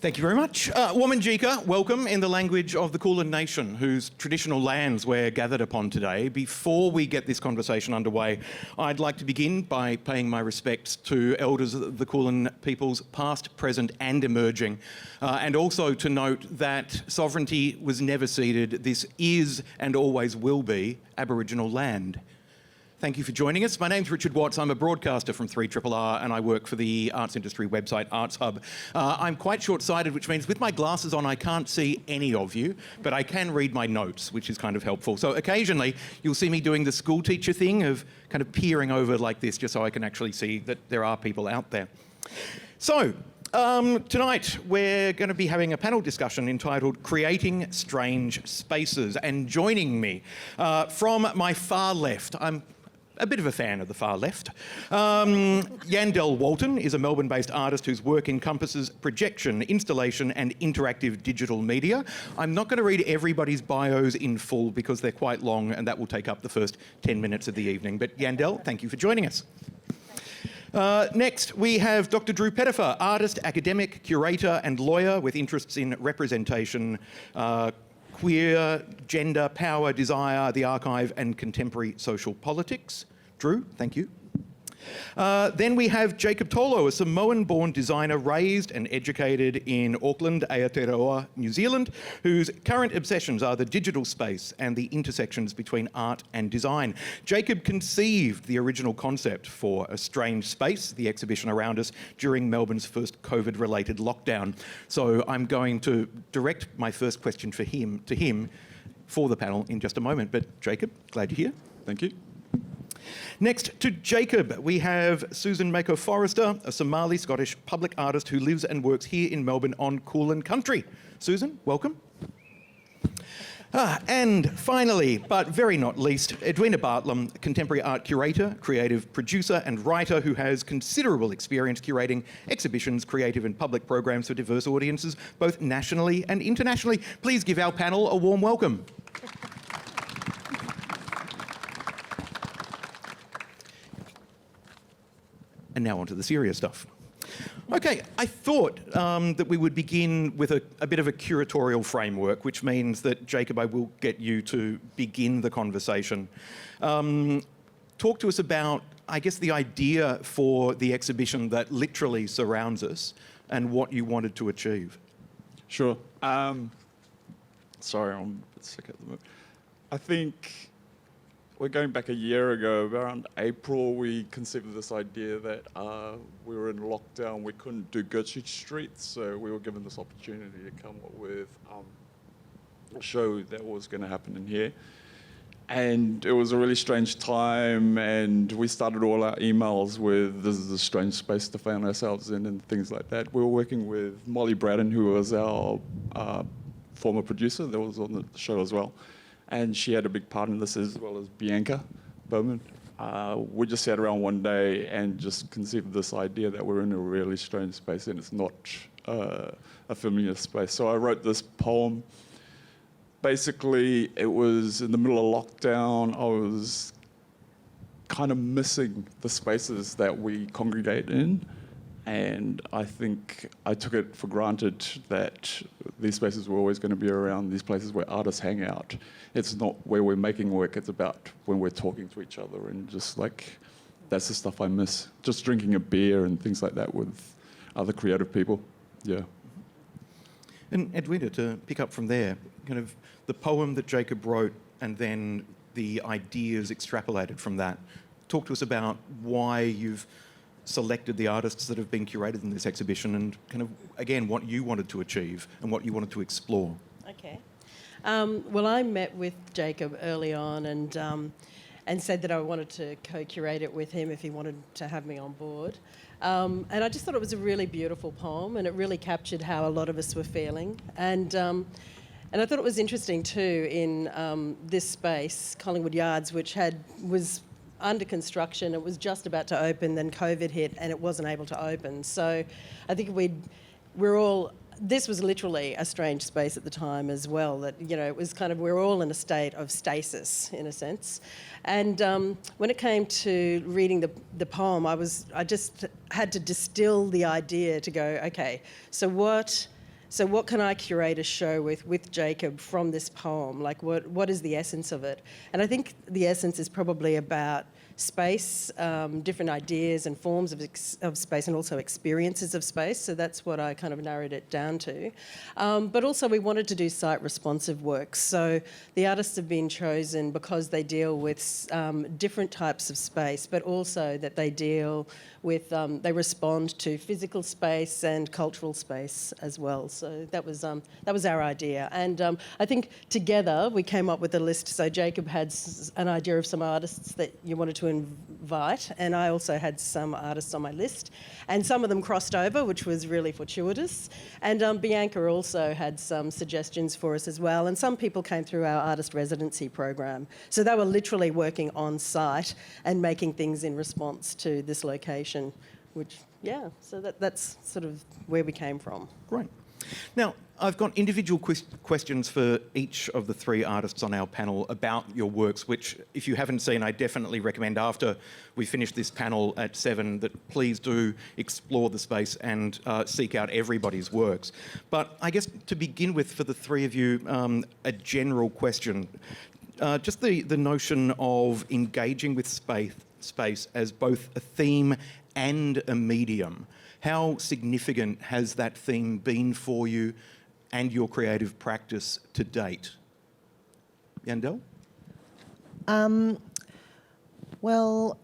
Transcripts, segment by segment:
Thank you very much. Wominjeka, welcome in the language of the Kulin Nation, whose traditional lands we're gathered upon today. Before we get this conversation underway, I'd like to begin by paying my respects to elders of the Kulin peoples, past, present and emerging, and also to note that sovereignty was never ceded. This is and always will be Aboriginal land. Thank you for joining us. My name's Richard Watts. I'm a broadcaster from 3RRR and I work for the arts industry website Arts Hub. I'm quite short-sighted, which means with my glasses on I can't see any of you, but I can read my notes, which is kind of helpful. So occasionally you'll see me doing the school teacher thing of kind of peering over like this just so I can actually see that there are people out there. So, tonight we're going to be having a panel discussion entitled Creating Strange Spaces, and joining me from my far left, I'm a bit of a fan of the far left. Yandell Walton is a Melbourne-based artist whose work encompasses projection, installation and interactive digital media. I'm not going to read everybody's bios in full because they're quite long and that will take up the first 10 minutes of the evening. But Yandell, thank you for joining us. Next, we have Dr. Drew Pettifer, artist, academic, curator and lawyer with interests in representation, queer, gender, power, desire, the archive and contemporary social politics. Drew, thank you. Then we have Jacob Tolo, a Samoan-born designer raised and educated in Auckland, Aotearoa, New Zealand, whose current obsessions are the digital space and the intersections between art and design. Jacob conceived the original concept for A Strange Space, the exhibition around us, during Melbourne's first COVID-related lockdown. So I'm going to direct my first question to him for the panel in just a moment. But Jacob, glad you're here. Thank you. Next to Jacob, we have Susan Maco Forrester, a Somali-Scottish public artist who lives and works here in Melbourne on Kulin country. Susan, welcome. And finally, but very not least, Edwina Bartlem, contemporary art curator, creative producer and writer who has considerable experience curating exhibitions, creative and public programs for diverse audiences, both nationally and internationally. Please give our panel a warm welcome. And now on to the serious stuff. Okay, I thought that we would begin with a bit of a curatorial framework, which means that, Jacob, I will get you to begin the conversation. Talk to us about, I guess, the idea for the exhibition that literally surrounds us and what you wanted to achieve. Sure. Sorry, I'm a bit sick at the moment. I think we're going back a year ago, around April, we conceived of this idea that we were in lockdown, we couldn't do Gertrude Street, so we were given this opportunity to come up with a show that was going to happen in here. And it was a really strange time, and we started all our emails with, this is a strange space to find ourselves in, and things like that. We were working with Molly Braddon, who was our former producer that was on the show as well. And she had a big part in this, as well as Bianca Bowman. We just sat around one day and just conceived this idea that we're in a really strange space and it's not a familiar space. So I wrote this poem. Basically, it was in the middle of lockdown. I was kind of missing the spaces that we congregate in. And I think I took it for granted that these spaces were always going to be around, these places where artists hang out. It's not where we're making work, it's about when we're talking to each other, and just like, that's the stuff I miss. Just drinking a beer and things like that with other creative people, yeah. And Edwina, to pick up from there, kind of the poem that Jacob wrote and then the ideas extrapolated from that. Talk to us about why you've selected the artists that have been curated in this exhibition and kind of, again, what you wanted to achieve and what you wanted to explore. Okay. Well, I met with Jacob early on and said that I wanted to co-curate it with him if he wanted to have me on board. And I just thought it was a really beautiful poem, and it really captured how a lot of us were feeling. And I thought it was interesting too in this space, Collingwood Yards, which was under construction. It was just about to open, then COVID hit and it wasn't able to open. So I think this was literally a strange space at the time as well, that, you know, it was kind of, we were all in a state of stasis in a sense. And when it came to reading the poem, I just had to distill the idea to go, okay, so what So what can I curate a show with Jacob from this poem? Like, what is the essence of it? And I think the essence is probably about space, different ideas and forms of space, and also experiences of space. So that's what I kind of narrowed it down to. But also we wanted to do site-responsive works. So the artists have been chosen because they deal with different types of space, but also that they deal with, they respond to physical space and cultural space as well. So that was our idea. And I think together we came up with a list. So Jacob had an idea of some artists that you wanted to invite, and I also had some artists on my list, and some of them crossed over, which was really fortuitous. And Bianca also had some suggestions for us as well, and some people came through our artist residency program. So they were literally working on site and making things in response to this location, which, yeah, so that's sort of where we came from. Great. Now, I've got individual questions for each of the three artists on our panel about your works, which, if you haven't seen, I definitely recommend after we finish this panel at 7 that please do explore the space and seek out everybody's works. But I guess to begin with, for the three of you, a general question. Just the notion of engaging with space as both a theme and a medium. How significant has that theme been for you and your creative practice to date? Yandell? Well,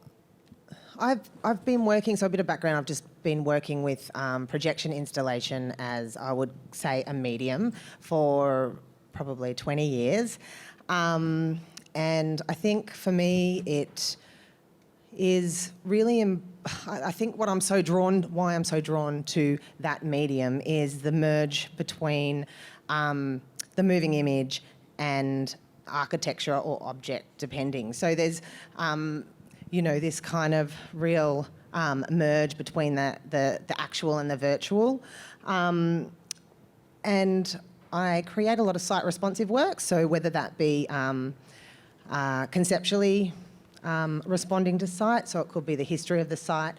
I've been working, so a bit of background, I've just been working with projection installation as, I would say, a medium for probably 20 years. And I think for me it is really, I think why I'm so drawn to that medium is the merge between the moving image and architecture or object, depending. So there's, this kind of real merge between the actual and the virtual. And I create a lot of site-responsive work, so whether that be conceptually responding to site, so it could be the history of the site,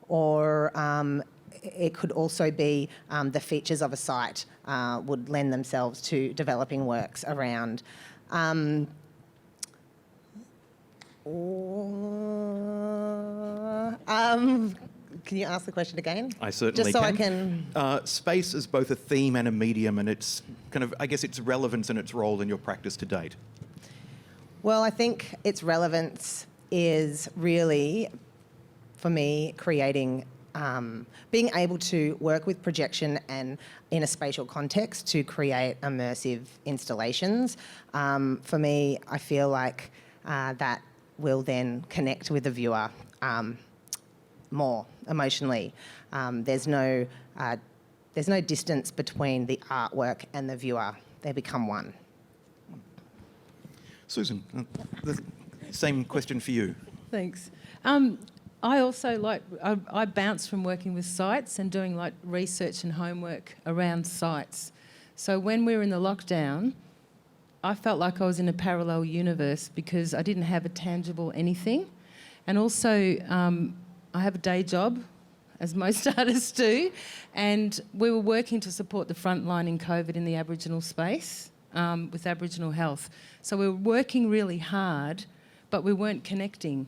or it could also be the features of a site would lend themselves to developing works around. Can you ask the question again? I certainly Just so can. I can... Space is both a theme and a medium, and it's kind of, I guess, its relevance and its role in your practice to date. Well, I think its relevance is really, for me, creating, being able to work with projection and in a spatial context to create immersive installations. For me, I feel like that will then connect with the viewer more emotionally. There's no distance between the artwork and the viewer. They become one. Susan, the same question for you. Thanks. I also I bounce from working with sites and doing like research and homework around sites. So when we were in the lockdown, I felt like I was in a parallel universe because I didn't have a tangible anything. And also, I have a day job, as most artists do, and we were working to support the front line in COVID in the Aboriginal space with Aboriginal health. So we were working really hard, but we weren't connecting.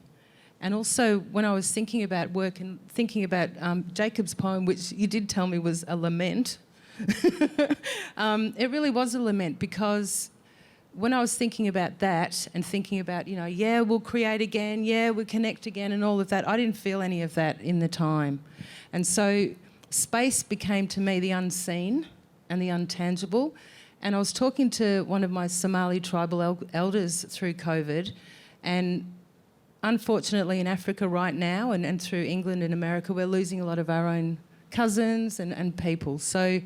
And also, when I was thinking about work and thinking about Jacob's poem, which you did tell me was a lament, it really was a lament because when I was thinking about that and thinking about, yeah, we'll create again, yeah, we'll connect again and all of that, I didn't feel any of that in the time. And so space became to me the unseen and the untangible. And I was talking to one of my Somali tribal elders through COVID, and unfortunately in Africa right now and through England and America, we're losing a lot of our own cousins and people. So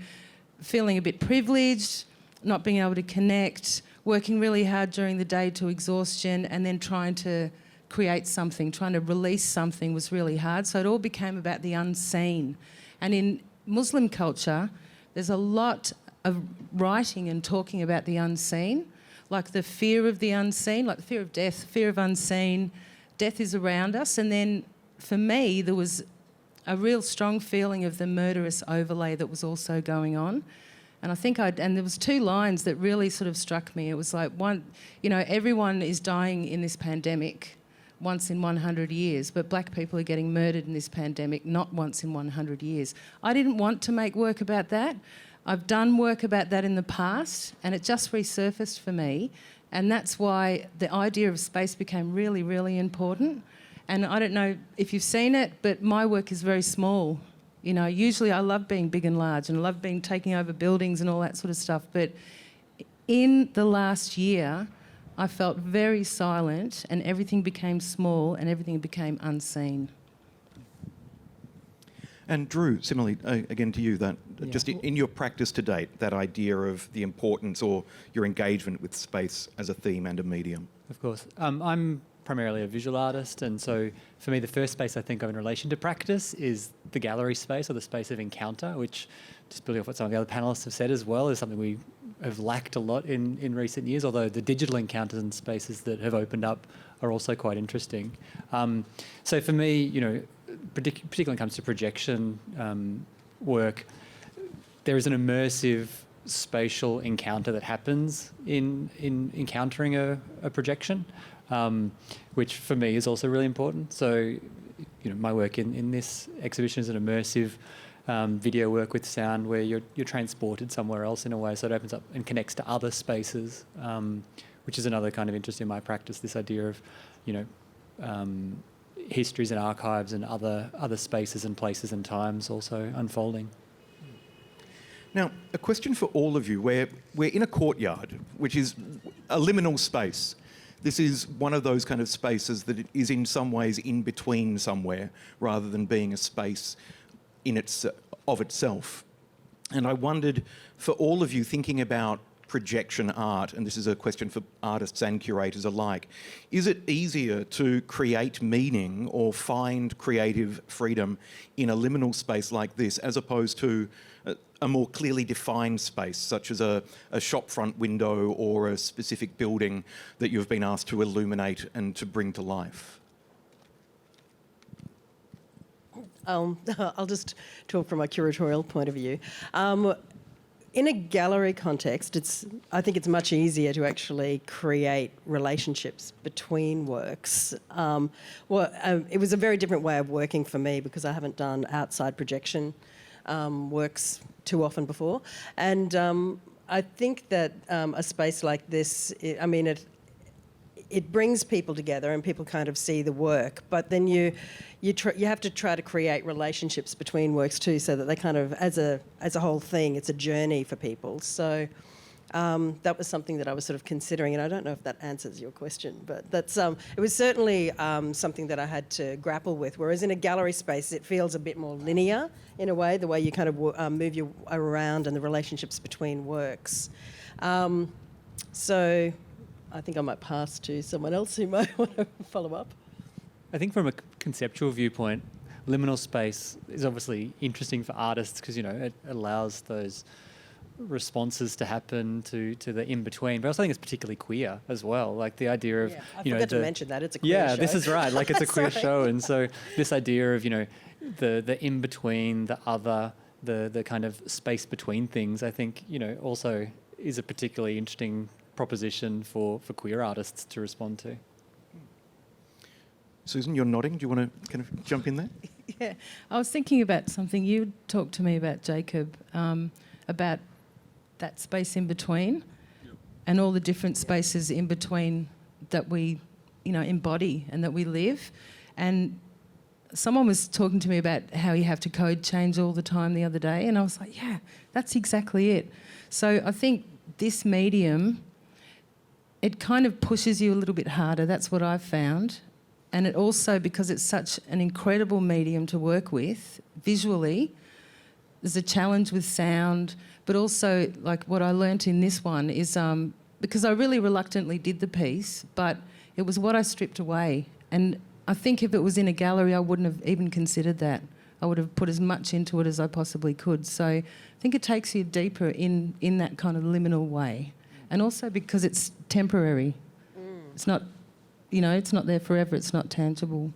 feeling a bit privileged, not being able to connect, working really hard during the day to exhaustion, and then trying to create something, trying to release something was really hard. So it all became about the unseen. And in Muslim culture, there's a lot of writing and talking about the unseen, like the fear of the unseen, like the fear of death, fear of unseen. Death is around us. And then for me, there was a real strong feeling of the murderous overlay that was also going on. And I think and there was 2 lines that really sort of struck me. It was like, one, everyone is dying in this pandemic once in 100 years, but black people are getting murdered in this pandemic not once in 100 years. I didn't want to make work about that. I've done work about that in the past, and it just resurfaced for me. And that's why the idea of space became really, really important. And I don't know if you've seen it, but my work is very small. Usually I love being big and large and I love taking over buildings and all that sort of stuff. But in the last year, I felt very silent and everything became small and everything became unseen. And Drew, similarly, again to you, that just in your practice to date, that idea of the importance or your engagement with space as a theme and a medium. Of course. I'm primarily a visual artist, and so for me the first space I think of in relation to practice is the gallery space, or the space of encounter, which, just building off what some of the other panellists have said as well, is something we have lacked a lot in recent years, although the digital encounters and spaces that have opened up are also quite interesting. So for me, particularly when it comes to projection work, there is an immersive spatial encounter that happens in encountering a projection, which for me is also really important. So, my work in this exhibition is an immersive video work with sound, where you're transported somewhere else in a way, so it opens up and connects to other spaces, which is another kind of interest in my practice, this idea of, histories and archives and other spaces and places and times also unfolding. Now, a question for all of you. We're in a courtyard, which is a liminal space. This is one of those kind of spaces that is in some ways in between somewhere, rather than being a space of itself. And I wondered, for all of you thinking about projection art, and this is a question for artists and curators alike, is it easier to create meaning or find creative freedom in a liminal space like this, as opposed to a more clearly defined space, such as a shopfront window or a specific building that you've been asked to illuminate and to bring to life? I'll just talk from a curatorial point of view. In a gallery context, I think it's much easier to actually create relationships between works. It was a very different way of working for me, because I haven't done outside projection works too often before. And I think that a space like this, it brings people together and people kind of see the work, but then you have to try to create relationships between works too, so that they kind of, as a whole thing, it's a journey for people. So that was something that I was sort of considering, and I don't know if that answers your question, but that's it was certainly something that I had to grapple with. Whereas in a gallery space, it feels a bit more linear in a way, the way you kind of move you around and the relationships between works. So I think I might pass to someone else who might want to follow up. I think from a conceptual viewpoint, liminal space is obviously interesting for artists because, it allows those responses to happen to the in-between. But I also think it's particularly queer as well, like the idea of, I forgot to mention that, it's a queer show. Yeah, this is right, like it's a queer show. And so this idea of, the in-between, the other, the kind of space between things, I think, also is a particularly interesting proposition for queer artists to respond to. Susan, you're nodding. Do you want to kind of jump in there? Yeah, I was thinking about something you talked to me about, Jacob, about that space in between and all the different spaces in between that we, embody and that we live. And someone was talking to me about how you have to code change all the time the other day, and I was like, yeah, that's exactly it. So I think this medium, it kind of pushes you a little bit harder. That's what I've found. And it also, because it's such an incredible medium to work with visually, there's a challenge with sound, but also like what I learnt in this one is because I really reluctantly did the piece, but it was what I stripped away. And I think if it was in a gallery, I wouldn't have even considered that. I would have put as much into it as I possibly could. So I think it takes you deeper in that kind of liminal way. And also because it's temporary. It's not, it's not there forever, it's not tangible.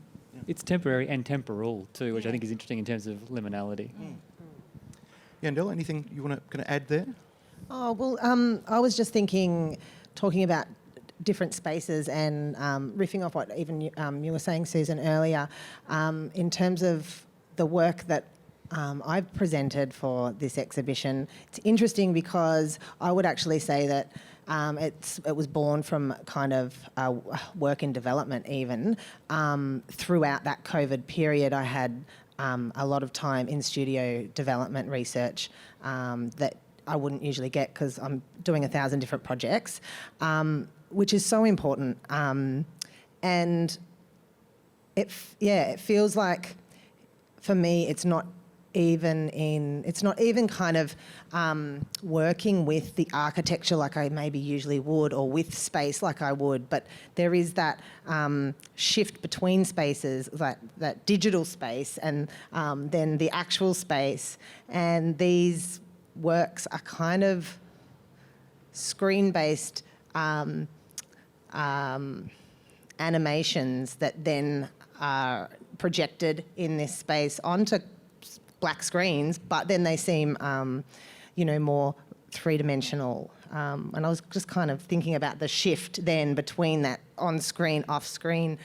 It's temporary and temporal too, which I think is interesting in terms of liminality. Yandell, anything you want to kind of add there? Oh, well, I was just talking about different spaces and riffing off what even you were saying, Susan, earlier, in terms of the work that I've presented for this exhibition. It's interesting because I would actually say that it was born from kind of work in development even. Throughout that COVID period, I had a lot of time in studio development research that I wouldn't usually get because I'm doing 1,000 different projects, which is so important. And it feels like, for me, it's not even kind of working with the architecture like I maybe usually would, or with space like I would, but there is that shift between spaces, that digital space and then the actual space, and these works are kind of screen-based animations that then are projected in this space onto black screens, but then they seem, more three-dimensional. And I was just kind of thinking about the shift then between that on-screen, off-screen,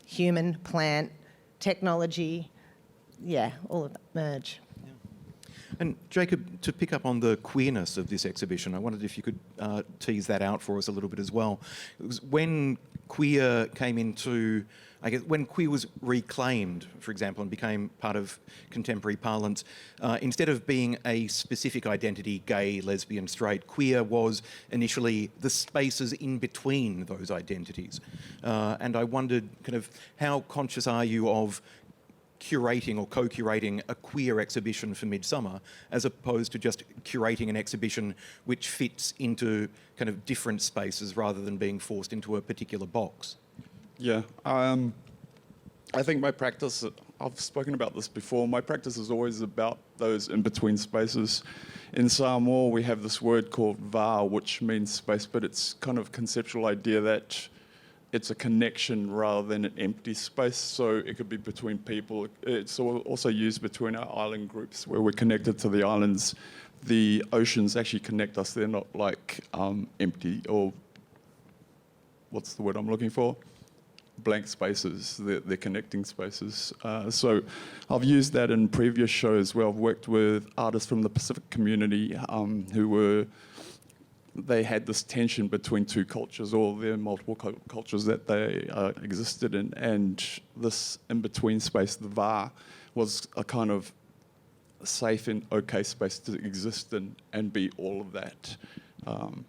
human, plant, technology, all of that merge. And Jacob, to pick up on the queerness of this exhibition, I wondered if you could tease that out for us a little bit as well. It was when queer came into, I guess, when queer was reclaimed, for example, and became part of contemporary parlance, instead of being a specific identity, gay, lesbian, straight, queer was initially the spaces in between those identities. And I wondered kind of how conscious are you of curating or co-curating a queer exhibition for Midsumma, as opposed to just curating an exhibition which fits into kind of different spaces rather than being forced into a particular box? Yeah, I think my practice, I've spoken about this before, my practice is always about those in-between spaces. In Samoa, we have this word called va, which means space, but it's kind of conceptual idea that it's a connection rather than an empty space, so it could be between people. It's also used between our island groups where we're connected to the islands. The oceans actually connect us. They're not like empty, or what's the word I'm looking for? Blank spaces. They're connecting spaces. So I've used that in previous shows where I've worked with artists from the Pacific community they had this tension between two cultures, or their multiple cultures that they existed in, and this in-between space, the VAR, was a kind of safe and okay space to exist in and be all of that. I'm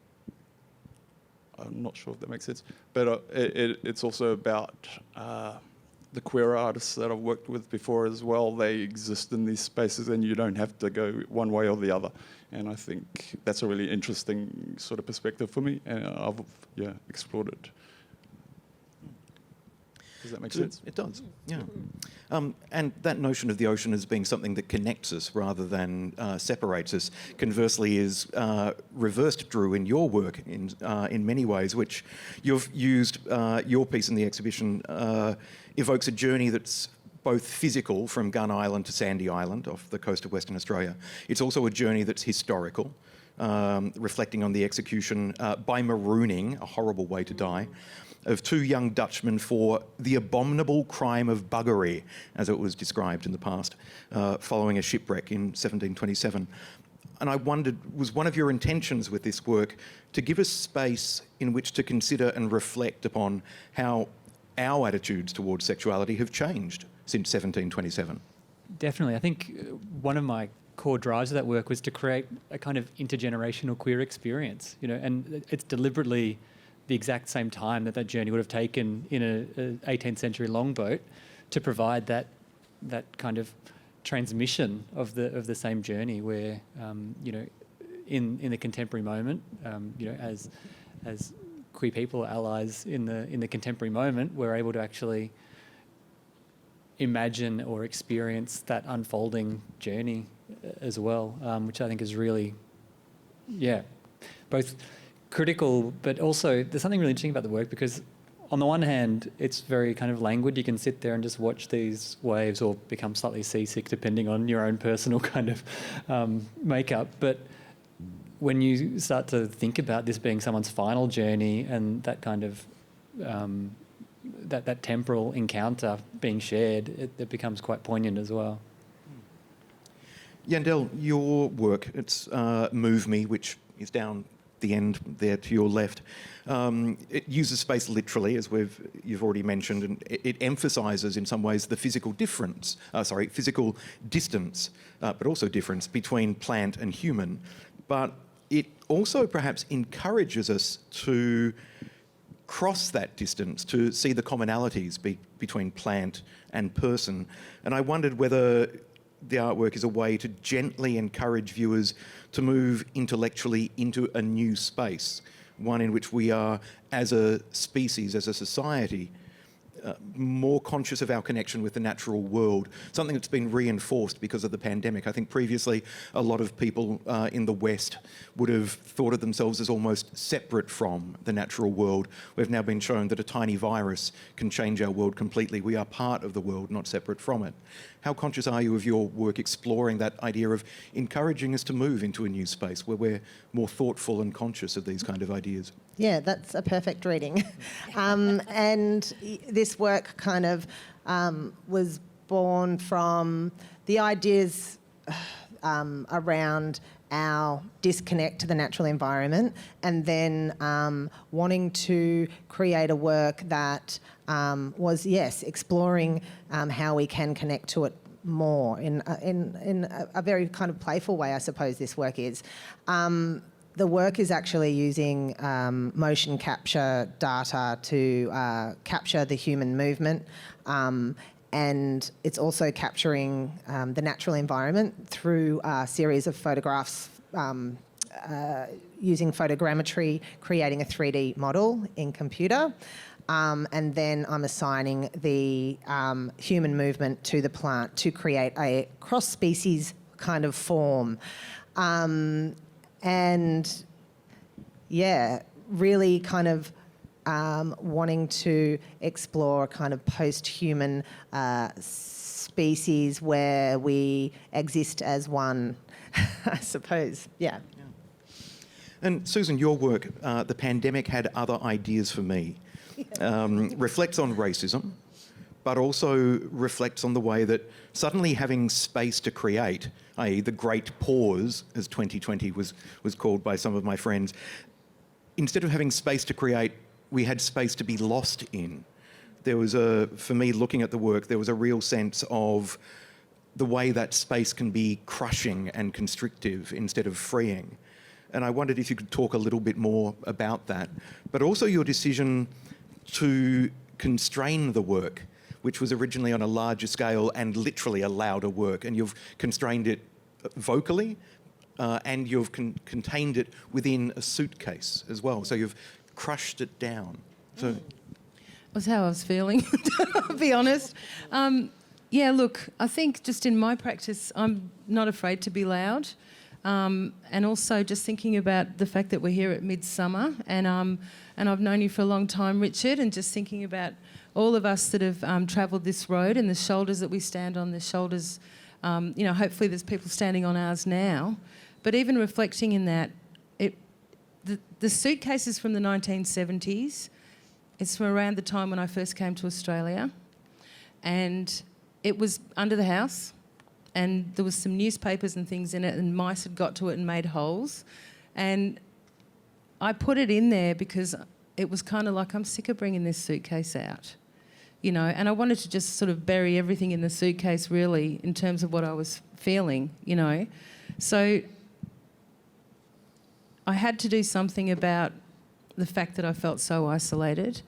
not sure if that makes sense, but it's also about the queer artists that I've worked with before as well. They exist in these spaces and you don't have to go one way or the other. And I think that's a really interesting sort of perspective for me, and I've explored it. Does that make sense? It does, yeah. And that notion of the ocean as being something that connects us rather than separates us, conversely, is reversed, Drew, in your work in many ways, which you've used. Your piece in the exhibition evokes a journey that's both physical, from Gun Island to Sandy Island off the coast of Western Australia. It's also a journey that's historical, reflecting on the execution by marooning, a horrible way to die, of two young Dutchmen for the abominable crime of buggery, as it was described in the past, following a shipwreck in 1727. And I wondered, was one of your intentions with this work to give us space in which to consider and reflect upon how our attitudes towards sexuality have changed since 1727? Definitely. I think one of my core drives of that work was to create a kind of intergenerational queer experience, and it's deliberately the exact same time that journey would have taken in a 18th century longboat to provide that kind of transmission of the same journey, where in the contemporary moment, as queer people, allies in the contemporary moment, we're able to actually imagine or experience that unfolding journey as well, which I think is really, both critical, but also there's something really interesting about the work, because on the one hand, it's very kind of languid. You can sit there and just watch these waves, or become slightly seasick depending on your own personal kind of makeup. But when you start to think about this being someone's final journey and that kind of that temporal encounter being shared, it becomes quite poignant as well. Yandell, your work, it's Move Me, which is down the end there to your left. It uses space literally, as you've already mentioned, and it emphasises in some ways the physical physical distance, but also difference between plant and human. But it also perhaps encourages us to cross that distance, to see the commonalities between plant and person. And I wondered whether the artwork is a way to gently encourage viewers to move intellectually into a new space, one in which we are, as a species, as a society, more conscious of our connection with the natural world, something that's been reinforced because of the pandemic. I think previously a lot of people in the West would have thought of themselves as almost separate from the natural world. We've now been shown that a tiny virus can change our world completely. We are part of the world, not separate from it. How conscious are you of your work exploring that idea of encouraging us to move into a new space where we're more thoughtful and conscious of these kind of ideas? Yeah, that's a perfect reading. And this work kind of was born from the ideas around our disconnect to the natural environment, and then wanting to create a work that was, yes, exploring how we can connect to it more in a very kind of playful way, I suppose this work is. The work is actually using motion capture data to capture the human movement, and it's also capturing the natural environment through a series of photographs using photogrammetry, creating a 3D model in computer. And then I'm assigning the human movement to the plant to create a cross-species kind of form. And yeah, really kind of wanting to explore a kind of post-human species where we exist as one, I suppose. Yeah. And Susan, your work, the pandemic had other ideas for me. Reflects on racism, but also reflects on the way that suddenly having space to create, i.e. the great pause, as 2020 was called by some of my friends, instead of having space to create, we had space to be lost in. There was for me, looking at the work, there was a real sense of the way that space can be crushing and constrictive instead of freeing. And I wondered if you could talk a little bit more about that, but also your decision to constrain the work, which was originally on a larger scale and literally a louder work, and you've constrained it vocally, and you've contained it within a suitcase as well. So you've crushed it down. So was how I was feeling, to be honest. Yeah, look, I think just in my practice, I'm not afraid to be loud. And also just thinking about the fact that we're here at Midsumma, and I've known you for a long time, Richard, and just thinking about all of us that have travelled this road and the shoulders that we stand on, the shoulders, hopefully there's people standing on ours now. But even reflecting in that, the suitcases from the 1970s, it's from around the time when I first came to Australia, and it was under the house, and there was some newspapers and things in it, and mice had got to it and made holes. And I put it in there because it was kind of like, I'm sick of bringing this suitcase out, and I wanted to just sort of bury everything in the suitcase, really, in terms of what I was feeling, So I had to do something about the fact that I felt so isolated,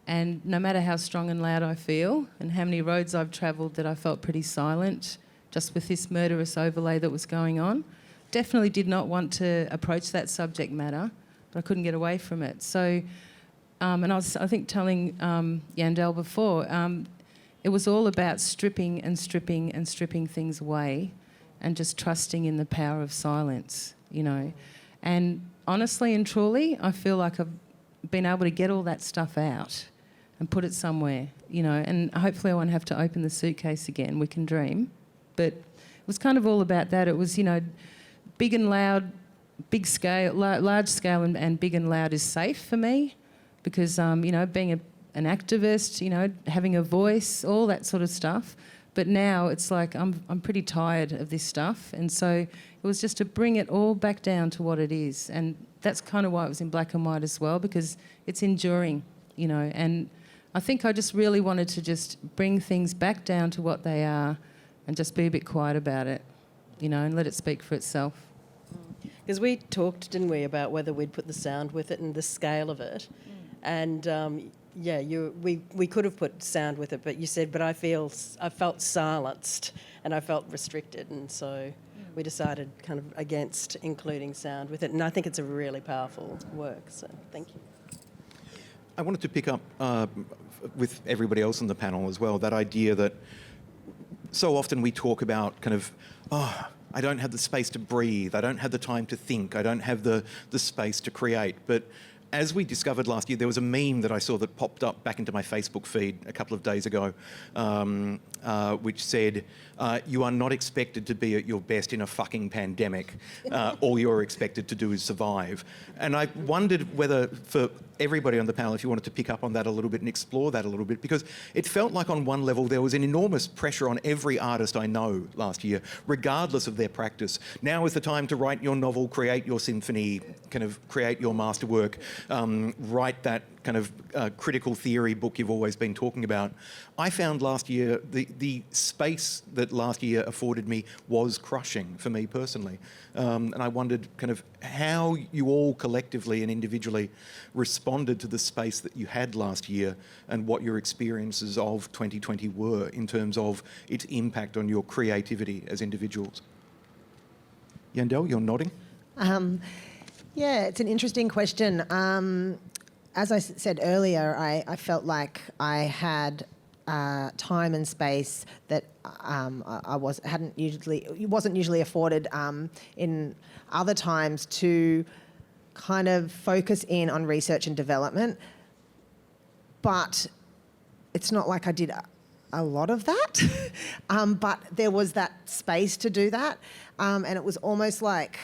and no matter how strong and loud I feel and how many roads I've travelled, that I felt pretty silent just with this murderous overlay that was going on. Definitely did not want to approach that subject matter, but I couldn't get away from it. So, and I was, I think, telling Yandell before, it was all about stripping and stripping and stripping things away and just trusting in the power of silence, And honestly and truly, I feel like I've been able to get all that stuff out and put it somewhere, and hopefully I won't have to open the suitcase again. We can dream. But it was kind of all about that. It was, big and loud big scale, large scale and big and loud is safe for me because, being an activist, having a voice, all that sort of stuff. But now it's like I'm pretty tired of this stuff. And so it was just to bring it all back down to what it is. And that's kind of why it was in black and white as well, because it's enduring, And I think I just really wanted to just bring things back down to what they are and just be a bit quiet about it, and let it speak for itself. Because we talked, didn't we, about whether we'd put the sound with it and the scale of it. And we could have put sound with it, but you said, but I felt silenced and I felt restricted, and so we decided kind of against including sound with it. And I think it's a really powerful work. So thank you. I wanted to pick up with everybody else on the panel as well, that idea that so often we talk about kind of, I don't have the space to breathe, I don't have the time to think, I don't have the space to create. But as we discovered last year, there was a meme that I saw that popped up back into my Facebook feed a couple of days ago, which said, you are not expected to be at your best in a fucking pandemic. All you're expected to do is survive. And I wondered whether, for everybody on the panel, if you wanted to pick up on that a little bit and explore that a little bit, because it felt like on one level there was an enormous pressure on every artist I know last year, regardless of their practice. Now is the time to write your novel, create your symphony, kind of create your masterwork, write that kind of critical theory book you've always been talking about. I found last year the space that last year afforded me was crushing for me personally. And I wondered kind of how you all collectively and individually responded to the space that you had last year and what your experiences of 2020 were in terms of its impact on your creativity as individuals. Yandell, you're nodding. Yeah, it's an interesting question. As I said earlier, I felt like I had time and space that wasn't usually afforded in other times to kind of focus in on research and development. But it's not like I did a lot of that, but there was that space to do that, and it was almost like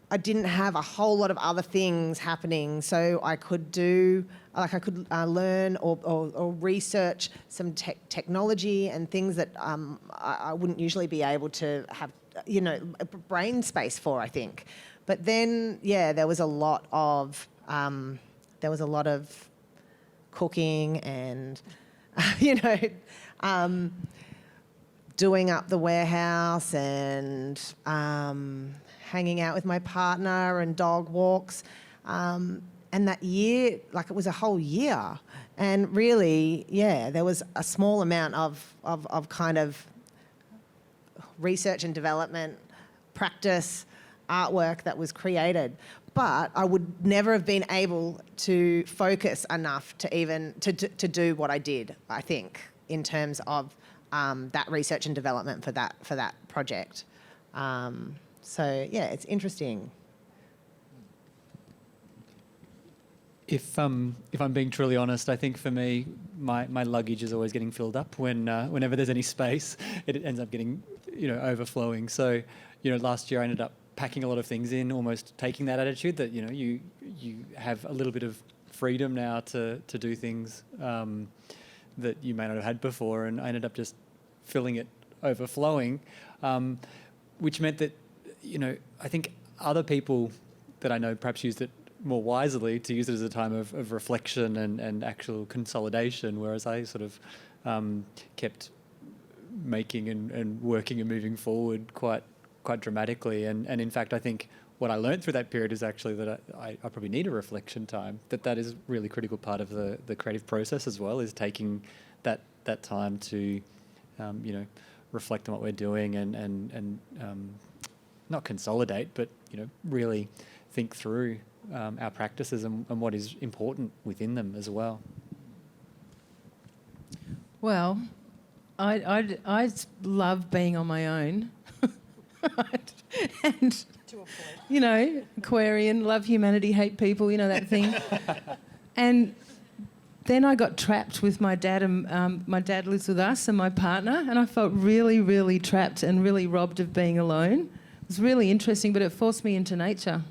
I didn't have a whole lot of other things happening, so I could learn or research some technology and things that I wouldn't usually be able to have, brain space for, I think. But then, there was a lot of cooking and, doing up the warehouse and hanging out with my partner and dog walks. And that year, it was a whole year. And really, there was a small amount of kind of research and development, practice, artwork that was created. But I would never have been able to focus enough to even to do what I did, I think, in terms of that research and development for that project. So it's interesting. If I'm being truly honest, I think for me, my luggage is always getting filled up whenever there's any space. It ends up getting overflowing. So last year I ended up packing a lot of things in, almost taking that attitude that you have a little bit of freedom now to do things that you may not have had before, and I ended up just filling it overflowing, which meant that I think other people that I know perhaps used it more wisely to use it as a time of reflection and actual consolidation, whereas I sort of kept making and working and moving forward quite dramatically. And in fact, I think what I learned through that period is actually that I probably need a reflection time, that is a really critical part of the creative process as well, is taking that time to reflect on what we're doing and not consolidate, but really think through our practices and what is important within them as well. Well, I love being on my own. And, Aquarian, love humanity, hate people, that thing. And then I got trapped with my dad, and my dad lives with us and my partner, and I felt really, really trapped and really robbed of being alone. It was really interesting, but it forced me into nature.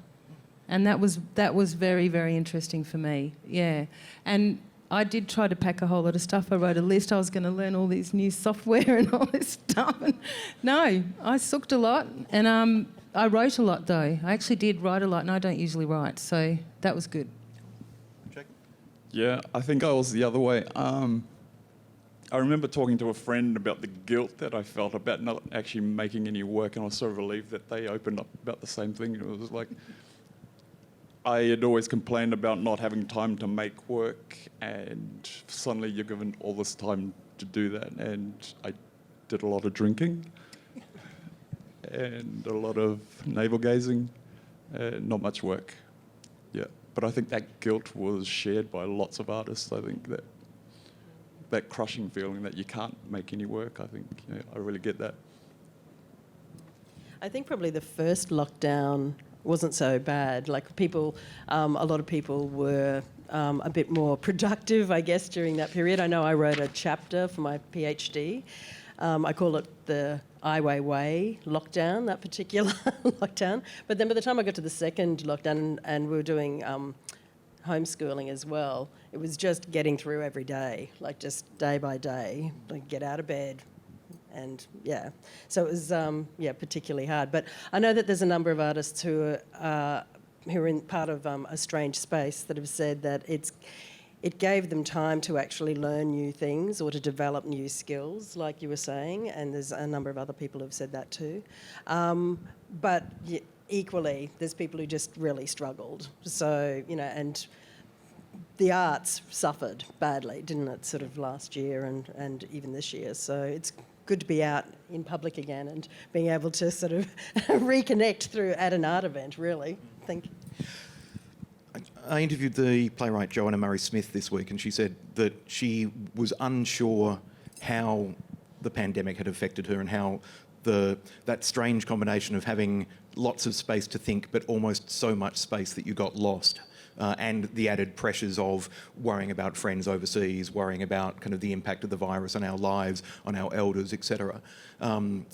And that was very, very interesting for me, yeah. And I did try to pack a whole lot of stuff. I wrote a list. I was going to learn all these new software and all this stuff. And no, I sooked a lot, and I wrote a lot though. I actually did write a lot, and I don't usually write, so that was good. Yeah, I think I was the other way. I remember talking to a friend about the guilt that I felt about not actually making any work, and I was so relieved that they opened up about the same thing. It was like, I had always complained about not having time to make work, and suddenly you're given all this time to do that. And I did a lot of drinking and a lot of navel gazing, not much work. Yeah, but I think that guilt was shared by lots of artists. I think that crushing feeling that you can't make any work, I think, yeah, I really get that. I think probably the first lockdown wasn't so bad. Like people, a lot of people were a bit more productive, I guess, during that period. I know I wrote a chapter for my PhD. I call it the Ai Weiwei lockdown, that particular lockdown. But then by the time I got to the second lockdown and we were doing homeschooling as well, it was just getting through every day, like just day by day, like get out of bed. And yeah, so it was particularly hard. But I know that there's a number of artists who are in part of a strange space that have said that it gave them time to actually learn new things or to develop new skills, like you were saying. And there's a number of other people who've said that too. But equally, there's people who just really struggled. So, you know, and the arts suffered badly, didn't it, sort of last year and even this year. So it's good to be out in public again and being able to sort of reconnect at an art event, really. I interviewed the playwright Joanna Murray-Smith this week, and she said that she was unsure how the pandemic had affected her and how that strange combination of having lots of space to think but almost so much space that you got lost. And the added pressures of worrying about friends overseas, worrying about kind of the impact of the virus on our lives, on our elders, etc., kind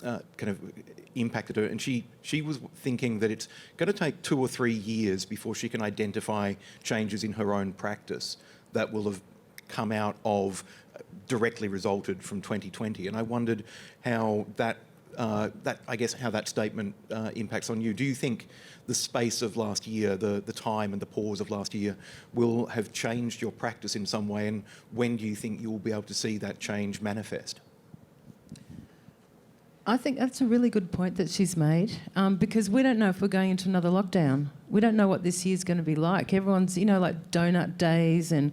of impacted her. And she was thinking that it's going to take 2 or 3 years before she can identify changes in her own practice that will have come out of, directly resulted from 2020. And I wondered how that statement impacts on you. Do you think the space of last year, the time and the pause of last year will have changed your practice in some way, and when do you think you'll be able to see that change manifest? I think that's a really good point that she's made, because we don't know if we're going into another lockdown. We don't know what this year's going to be like. Everyone's, like donut days and,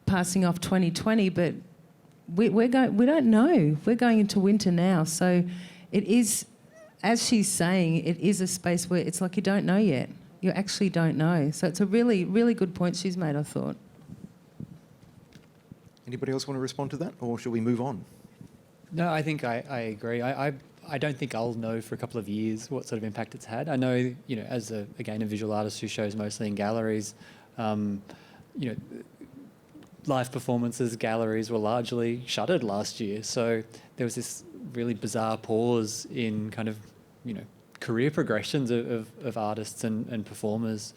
passing off 2020, but we don't know. We're going into winter now, so it is, as she's saying, it is a space where it's like you don't know yet. You actually don't know. So it's a really, really good point she's made, I thought. Anybody else want to respond to that, or shall we move on? No, I think I agree. I don't think I'll know for a couple of years what sort of impact it's had. I know, as a visual artist who shows mostly in galleries, live performances, galleries were largely shuttered last year. So there was this really bizarre pause in kind of, career progressions of artists and performers,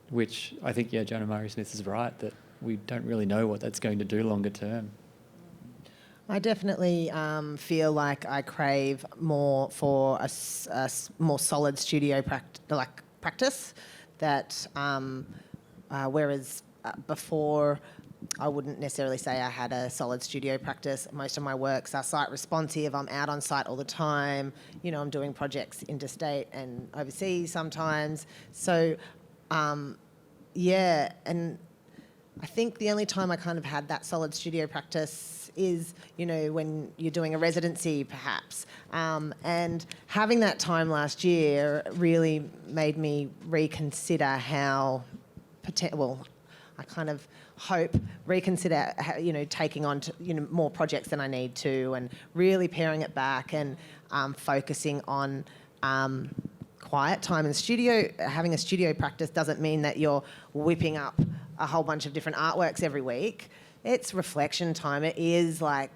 which I think, Joanna Murray-Smith is right, that we don't really know what that's going to do longer term. I definitely feel like I crave more for a more solid studio practice. That whereas before I wouldn't necessarily say I had a solid studio practice. Most of my works are site responsive. I'm out on site all the time. I'm doing projects interstate and overseas sometimes. So, and I think the only time I kind of had that solid studio practice is, when you're doing a residency, perhaps. And having that time last year really made me reconsider how, I kind of hope, reconsider, taking on, more projects than I need to, and really paring it back and focusing on quiet time in the studio. Having a studio practice doesn't mean that you're whipping up a whole bunch of different artworks every week. It's reflection time. It is like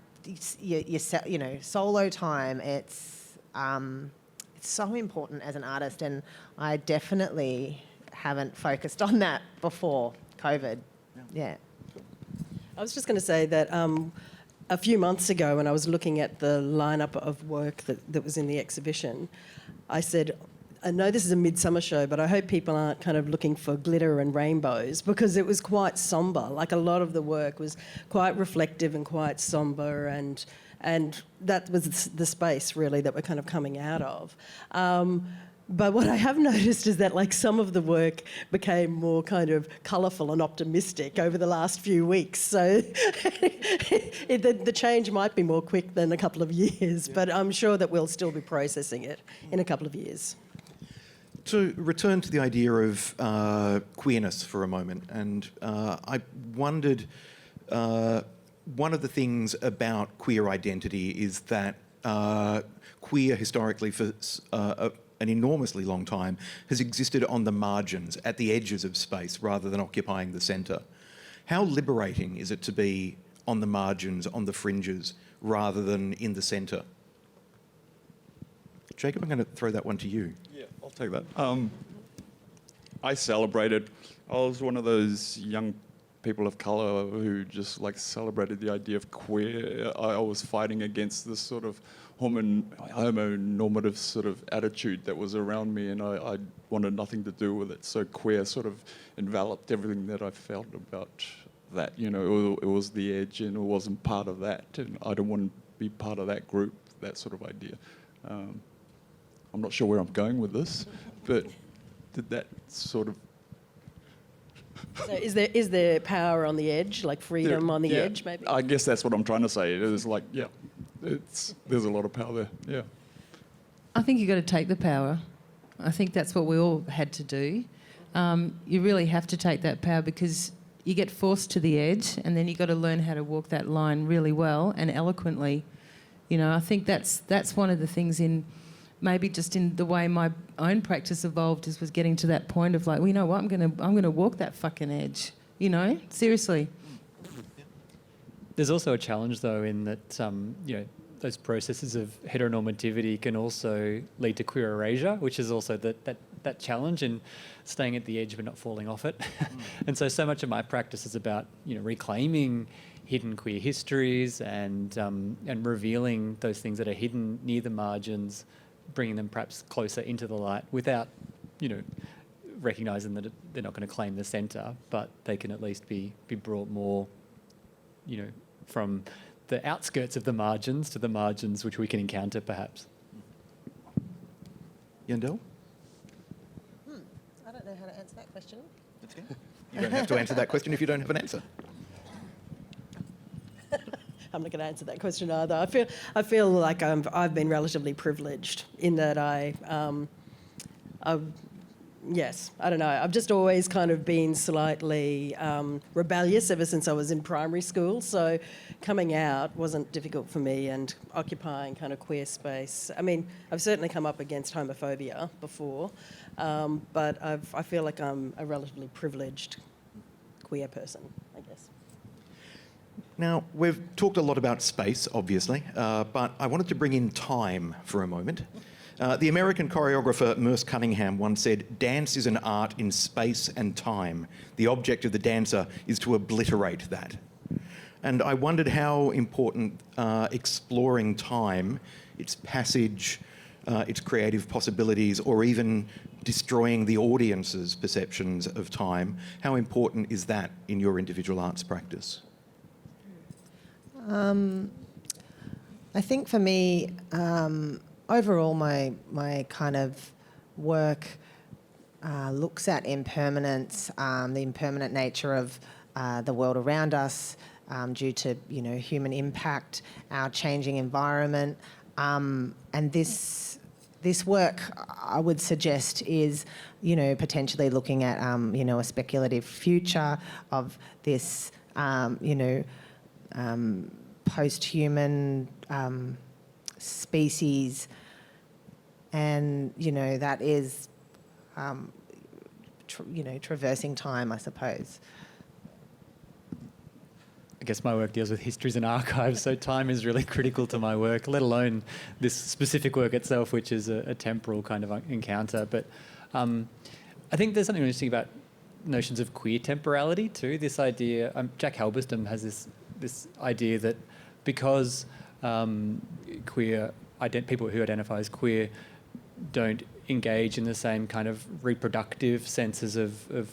your solo time. It's so important as an artist, and I definitely haven't focused on that before COVID. Yeah. I was just going to say that a few months ago, when I was looking at the lineup of work that was in the exhibition, I said, I know this is a midsummer show, but I hope people aren't kind of looking for glitter and rainbows, because it was quite sombre. Like, a lot of the work was quite reflective and quite sombre, and that was the space really that we're kind of coming out of. But what I have noticed is that, like, some of the work became more kind of colourful and optimistic over the last few weeks. So the change might be more quick than a couple of years, but I'm sure that we'll still be processing it in a couple of years. To return to the idea of queerness for a moment, and I wondered, one of the things about queer identity is that queer historically for an enormously long time has existed on the margins, at the edges of space, rather than occupying the centre. How liberating is it to be on the margins, on the fringes, rather than in the centre? Jacob, I'm going to throw that one to you. Yeah, I'll take that. I celebrated. I was one of those young people of colour who just like celebrated the idea of queer. I was fighting against this sort of homonormative sort of attitude that was around me, and I wanted nothing to do with it. So queer sort of enveloped everything that I felt about that. You know, it was the edge, and it wasn't part of that. And I don't want to be part of that group, that sort of idea. I'm not sure where I'm going with this, but did that sort of... So is there power on the edge, like freedom on the edge, maybe? I guess that's what I'm trying to say. It is like, there's a lot of power there, yeah. I think you've got to take the power. I think that's what we all had to do. You really have to take that power, because you get forced to the edge, and then you've got to learn how to walk that line really well and eloquently. You know, I think that's one of the things in... maybe just in the way my own practice evolved, was getting to that point of like, well, you know what, I'm gonna walk that fucking edge, you know, seriously. There's also a challenge though in that, those processes of heteronormativity can also lead to queer erasure, which is also that challenge in staying at the edge but not falling off it. And so much of my practice is about, reclaiming hidden queer histories and revealing those things that are hidden near the margins, bringing them perhaps closer into the light without, recognising that they're not going to claim the centre, but they can at least be brought more, from the outskirts of the margins to the margins which we can encounter perhaps. Yandell? I don't know how to answer that question. That's good. You don't have to answer that question if you don't have an answer. I'm not going to answer that question either. I feel like I've been relatively privileged in that yes, I don't know. I've just always kind of been slightly rebellious ever since I was in primary school. So coming out wasn't difficult for me, and occupying kind of queer space. I mean, I've certainly come up against homophobia before, but I feel like I'm a relatively privileged queer person, I guess. Now, we've talked a lot about space, obviously, but I wanted to bring in time for a moment. The American choreographer Merce Cunningham once said, "Dance is an art in space and time. The object of the dancer is to obliterate that." And I wondered how important exploring time, its passage, its creative possibilities, or even destroying the audience's perceptions of time, how important is that in your individual arts practice? I think for me, overall, my kind of work looks at impermanence, the impermanent nature of the world around us due to human impact, our changing environment, and this work, I would suggest, is potentially looking at a speculative future of this post-human species, and that is traversing time, I suppose. I guess my work deals with histories and archives, so time is really critical to my work, let alone this specific work itself, which is a temporal kind of encounter. But I think there's something interesting about notions of queer temporality too. This idea, Jack Halberstam has this idea that because people who identify as queer don't engage in the same kind of reproductive senses of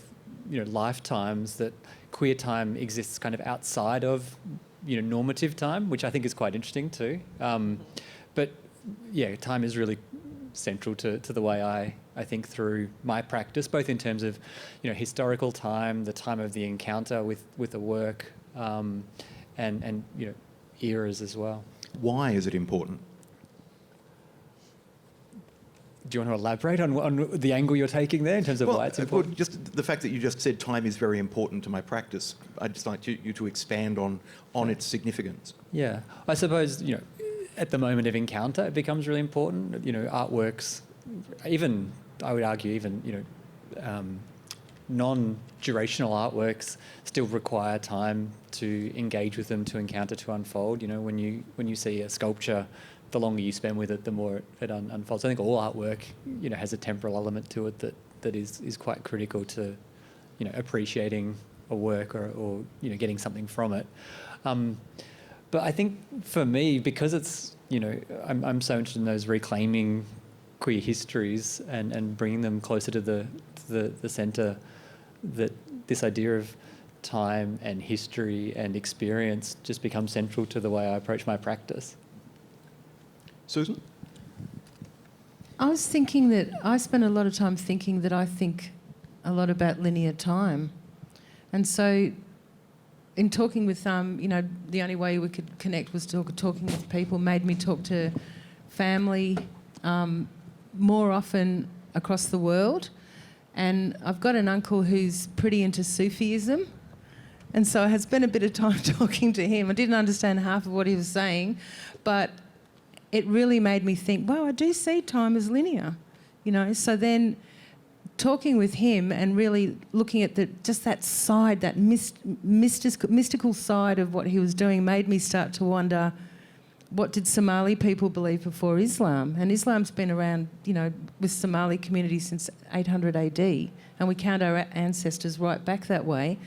lifetimes, that queer time exists kind of outside of normative time, which I think is quite interesting too. But yeah, time is really central to the way I think through my practice, both in terms of historical time, the time of the encounter with the work, and eras as well. Why is it important? Do you want to elaborate on the angle you're taking there in terms of why it's important? Well, just the fact that you just said time is very important to my practice. I'd just like you to expand on its significance. Yeah, I suppose at the moment of encounter, it becomes really important. Artworks, even I would argue, even non-durational artworks still require time to engage with them, to encounter, to unfold. When you see a sculpture, the longer you spend with it, the more it unfolds. I think all artwork, has a temporal element to it that is quite critical to, appreciating a work or getting something from it. But I think for me, because it's, I'm so interested in those reclaiming queer histories and bringing them closer to the centre, that this idea of time and history and experience just becomes central to the way I approach my practice. Susan? I was thinking that I spend a lot of time thinking that I think a lot about linear time. And so in talking with, the only way we could connect was talking with people, made me talk to family more often across the world. And I've got an uncle who's pretty into Sufism. And so I spent a bit of time talking to him. I didn't understand half of what he was saying, but it really made me think, wow, I do see time as linear, So then talking with him and really looking at that side, that mystical side of what he was doing, made me start to wonder, what did Somali people believe before Islam? And Islam's been around, with Somali community since 800 AD, and we count our ancestors right back that way.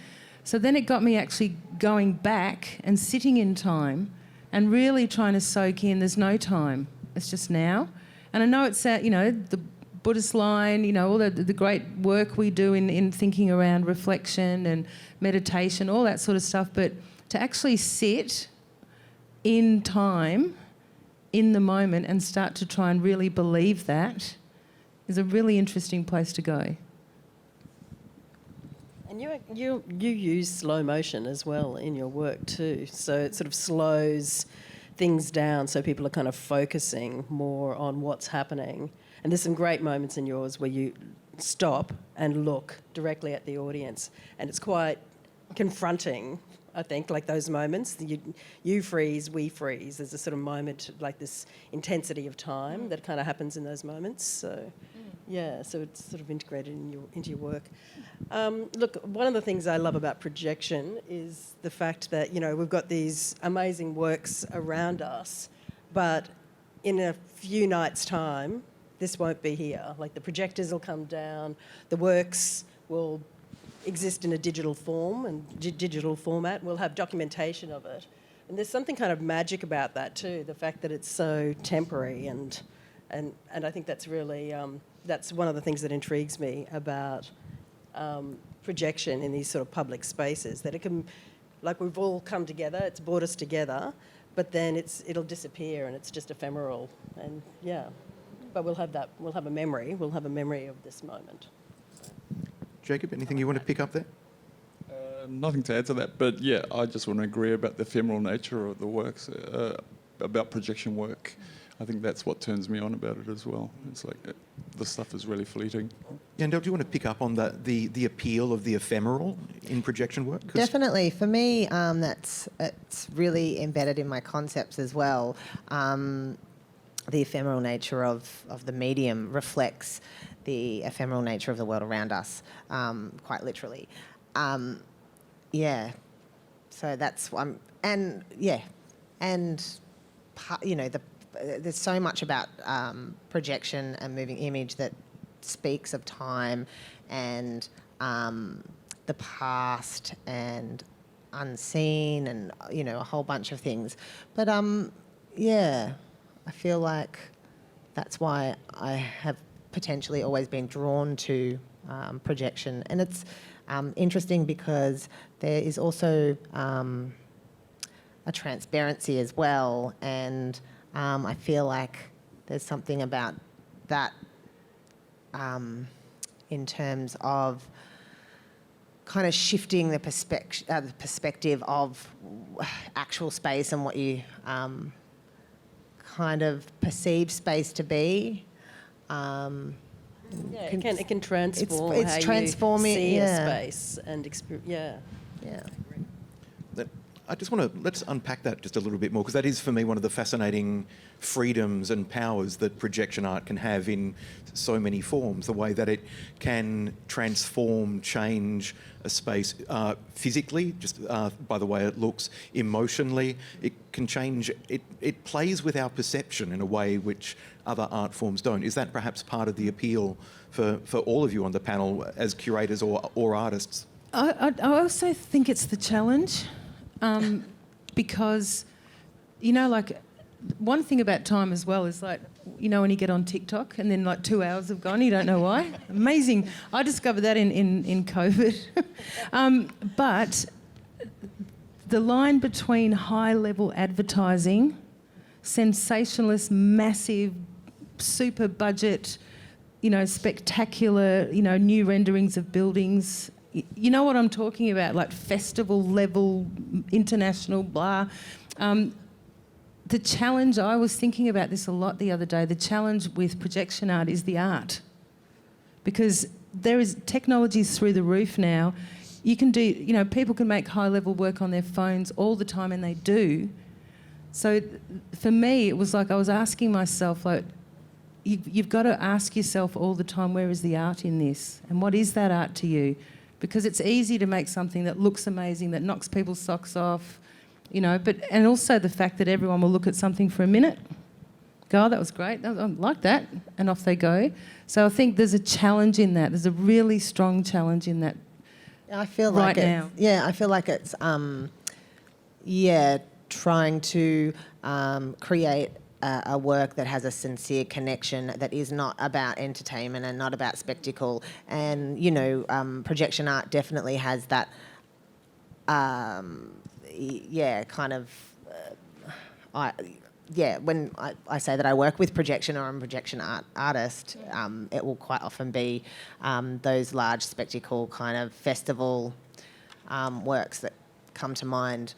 So then it got me actually going back and sitting in time and really trying to soak in, there's no time, it's just now. And I know it's, the Buddhist line, all the great work we do in thinking around reflection and meditation, all that sort of stuff, but to actually sit in time, in the moment, and start to try and really believe that is a really interesting place to go. And you use slow motion as well in your work too, so it sort of slows things down so people are kind of focusing more on what's happening. And there's some great moments in yours where you stop and look directly at the audience, and it's quite confronting, I think, like those moments. You freeze, we freeze. There's a sort of moment, like this intensity of time that kind of happens in those moments. So, yeah, so it's sort of integrated into your work. Look, one of the things I love about projection is the fact that, we've got these amazing works around us, but in a few nights' time, this won't be here. Like, the projectors will come down, the works will exist in a digital form and digital format. We'll have documentation of it. And there's something kind of magic about that too, the fact that it's so temporary, and I think that's really, that's one of the things that intrigues me about projection in these sort of public spaces, that it can, like, we've all come together, it's brought us together, but then it'll disappear and it's just ephemeral, and yeah. But we'll have a memory of this moment. Jacob, anything you want to pick up there? Nothing to add to that, but yeah, I just want to agree about the ephemeral nature of the works, about projection work. I think that's what turns me on about it as well. It's like the stuff is really fleeting. Yandell, do you want to pick up on the appeal of the ephemeral in projection work? Definitely. For me, it's really embedded in my concepts as well. The ephemeral nature of the medium reflects the ephemeral nature of the world around us, quite literally. So that's and yeah, and there's so much about projection and moving image that speaks of time and the past and unseen and a whole bunch of things. But yeah, I feel like that's why I have potentially always been drawn to projection, and it's interesting because there is also a transparency as well, and I feel like there's something about that in terms of kind of shifting the perspective of actual space and what you kind of perceive space to be. It can transform it's how transforming, you see yeah. a space and experience. Yeah. I just want to, let's unpack that just a little bit more, because that is for me one of the fascinating freedoms and powers that projection art can have in so many forms, the way that it can transform, change a space physically, just by the way it looks, emotionally. It can change, it plays with our perception in a way which other art forms don't. Is that perhaps part of the appeal for all of you on the panel as curators or artists? I also think it's the challenge. Because, like, one thing about time as well is, like, when you get on TikTok and then, like, 2 hours have gone, you don't know why. Amazing. I discovered that in COVID. But the line between high-level advertising, sensationalist, massive, super budget, spectacular, new renderings of buildings. You know what I'm talking about, like festival level, international, blah. The challenge, I was thinking about this a lot the other day, the challenge with projection art is the art. Because there is technologies through the roof now. You can do, people can make high level work on their phones all the time, and they do. So for me, it was like I was asking myself, like, you've got to ask yourself all the time, where is the art in this? And what is that art to you? Because it's easy to make something that looks amazing, that knocks people's socks off, and also the fact that everyone will look at something for a minute, go, oh, that was great, I like that, and off they go. So I think there's a challenge in that. There's a really strong challenge in that. I feel like now. Yeah, I feel like it's trying to create a work that has a sincere connection, that is not about entertainment and not when I say that I work with projection or I'm a projection artist, it will quite often be those large spectacle kind of festival works that come to mind.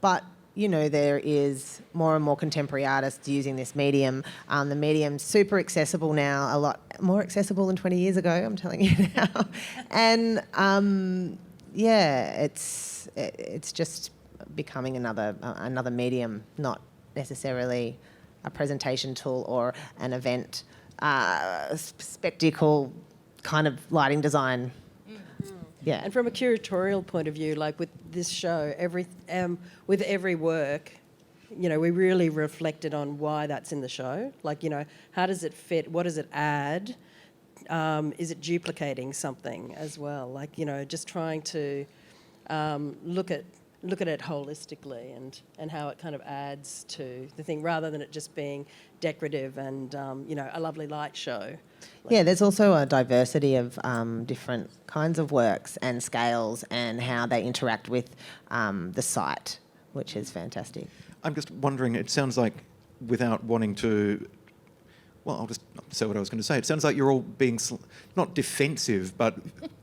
But there is more and more contemporary artists using this medium. The medium's super accessible now, a lot more accessible than 20 years ago, I'm telling you now. And it's just becoming another medium, not necessarily a presentation tool or an event spectacle kind of lighting design. Yeah. And from a curatorial point of view, like with this show, with every work, we really reflected on why that's in the show. Like, how does it fit? What does it add? Is it duplicating something as well? Like, just trying to look at it holistically and how it kind of adds to the thing, rather than it just being decorative and a lovely light show. Yeah, there's also a diversity of different kinds of works and scales and how they interact with the site, which is fantastic. I'm just wondering, it sounds like, without wanting to... Well, I'll just say what I was going to say. It sounds like you're all being not defensive, but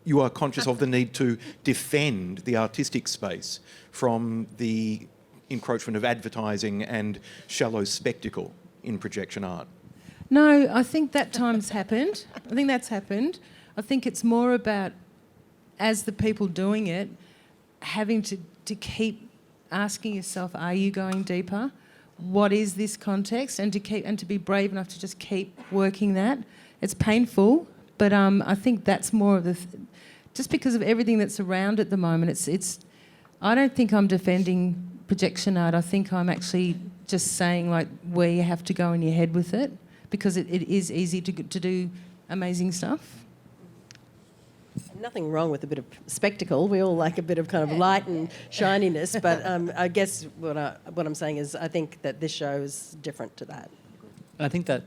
you are conscious of the need to defend the artistic space from the encroachment of advertising and shallow spectacle in projection art. No, I think that time's happened. I think that's happened. I think it's more about, as the people doing it, having to keep asking yourself, are you going deeper? What is this context? And to be brave enough to just keep working that. It's painful, but I think that's more of just because of everything that's around at the moment. I don't think I'm defending projection art. I think I'm actually just saying like where you have to go in your head with it, because it is easy to do amazing stuff. Nothing wrong with a bit of spectacle. We all like a bit of kind of light and shininess, but I guess what I'm saying is I think that this show is different to that. I think that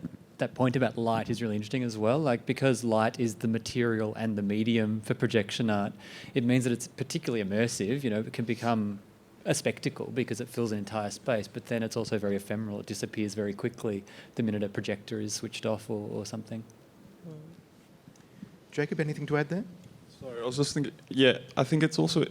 point about light is really interesting as well. Like, because light is the material and the medium for projection art, it means that it's particularly immersive. You know, it can become a spectacle because it fills an entire space, but then it's also very ephemeral. It disappears very quickly the minute a projector is switched off or something. Jacob, anything to add there? Sorry, I was just thinking, yeah, I think it's also,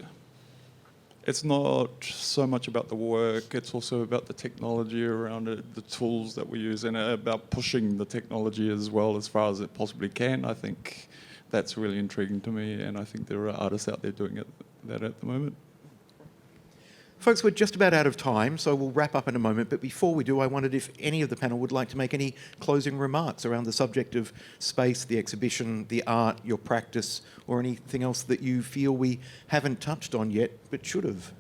it's not so much about the work, it's also about the technology around it, the tools that we use, and about pushing the technology as well as far as it possibly can. I think that's really intriguing to me, and I think there are artists out there doing that at the moment. Folks, we're just about out of time, so we'll wrap up in a moment. But before we do, I wondered if any of the panel would like to make any closing remarks around the subject of space, the exhibition, the art, your practice, or anything else that you feel we haven't touched on yet but should have.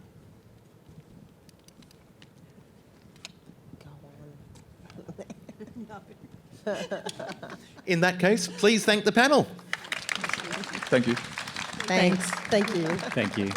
In that case, please thank the panel. Thank you. Thanks. Thank you. Thank you.